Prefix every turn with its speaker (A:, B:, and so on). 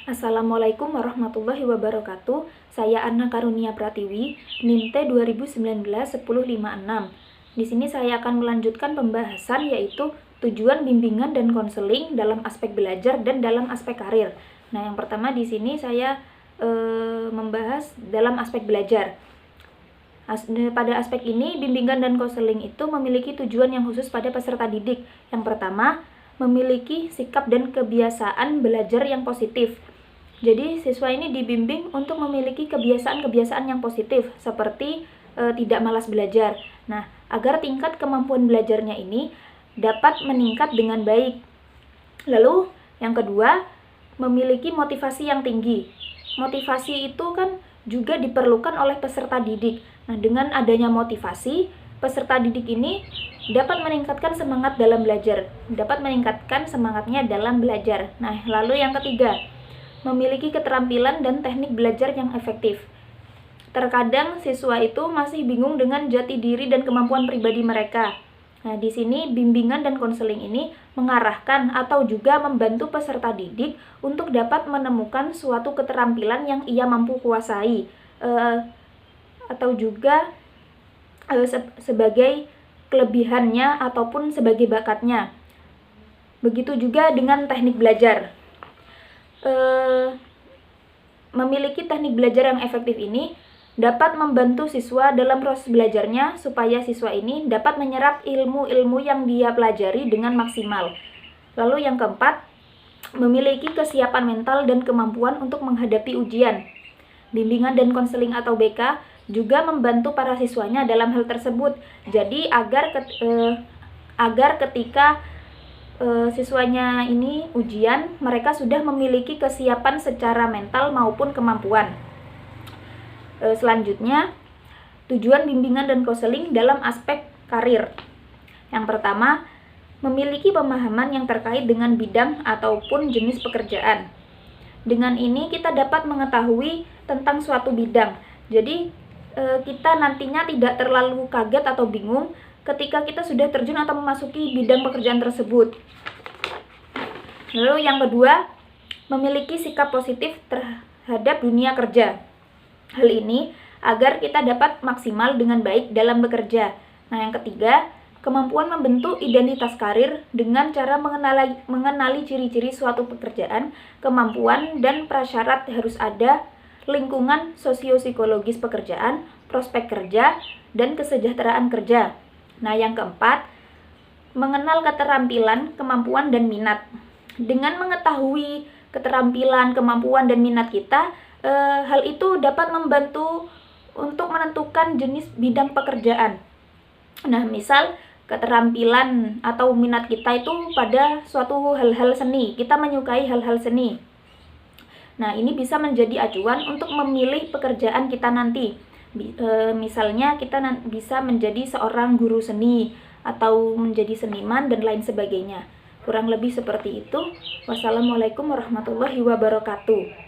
A: Assalamualaikum warahmatullahi wabarakatuh. Saya Anna Karunia Pratiwi, NIM T 2019-1056. Di sini saya akan melanjutkan pembahasan yaitu tujuan bimbingan dan konseling dalam aspek belajar dan dalam aspek karir. Nah, yang pertama di sini saya membahas dalam aspek belajar. Pada aspek ini, bimbingan dan konseling itu memiliki tujuan yang khusus pada peserta didik. Yang pertama, memiliki sikap dan kebiasaan belajar yang positif. Jadi, siswa ini dibimbing untuk memiliki kebiasaan-kebiasaan yang positif, seperti tidak malas belajar. Nah, agar tingkat kemampuan belajarnya ini dapat meningkat dengan baik. Lalu, yang kedua, memiliki motivasi yang tinggi. Motivasi itu kan juga diperlukan oleh peserta didik. Nah, dengan adanya motivasi, peserta didik ini dapat meningkatkan semangat dalam belajar, dapat meningkatkan semangatnya dalam belajar. Nah, lalu yang ketiga, memiliki keterampilan dan teknik belajar yang efektif. Terkadang siswa itu masih bingung dengan jati diri dan kemampuan pribadi mereka. Nah, di sini bimbingan dan konseling ini mengarahkan atau juga membantu peserta didik untuk dapat menemukan suatu keterampilan yang ia mampu kuasai, atau juga sebagai kelebihannya ataupun sebagai bakatnya. Begitu juga dengan teknik belajar. Memiliki teknik belajar yang efektif ini dapat membantu siswa dalam proses belajarnya supaya siswa ini dapat menyerap ilmu-ilmu yang dia pelajari dengan maksimal. Lalu yang keempat, memiliki kesiapan mental dan kemampuan untuk menghadapi ujian. Bimbingan dan konseling atau BK juga membantu para siswanya dalam hal tersebut. Jadi agar ketika siswanya ini ujian, mereka sudah memiliki kesiapan secara mental maupun kemampuan. Selanjutnya, tujuan bimbingan dan konseling dalam aspek karir. Yang pertama, memiliki pemahaman yang terkait dengan bidang ataupun jenis pekerjaan. Dengan ini kita dapat mengetahui tentang suatu bidang. Jadi kita nantinya tidak terlalu kaget atau bingung ketika kita sudah terjun atau memasuki bidang pekerjaan tersebut. Lalu yang kedua, memiliki sikap positif terhadap dunia kerja. Hal ini agar kita dapat maksimal dengan baik dalam bekerja. Nah, yang ketiga, kemampuan membentuk identitas karir dengan cara mengenali ciri-ciri suatu pekerjaan, kemampuan dan prasyarat harus ada, lingkungan sosio-psikologis pekerjaan, prospek kerja, dan kesejahteraan kerja. Nah, yang keempat, mengenal keterampilan, kemampuan, dan minat. Dengan mengetahui keterampilan, kemampuan, dan minat kita, hal itu dapat membantu untuk menentukan jenis bidang pekerjaan. Nah, misal keterampilan atau minat kita itu pada suatu hal-hal seni, kita menyukai hal-hal seni. Nah, ini bisa menjadi acuan untuk memilih pekerjaan kita nanti. Misalnya kita bisa menjadi seorang guru seni atau menjadi seniman dan lain sebagainya. Kurang lebih seperti itu. Wassalamualaikum warahmatullahi wabarakatuh.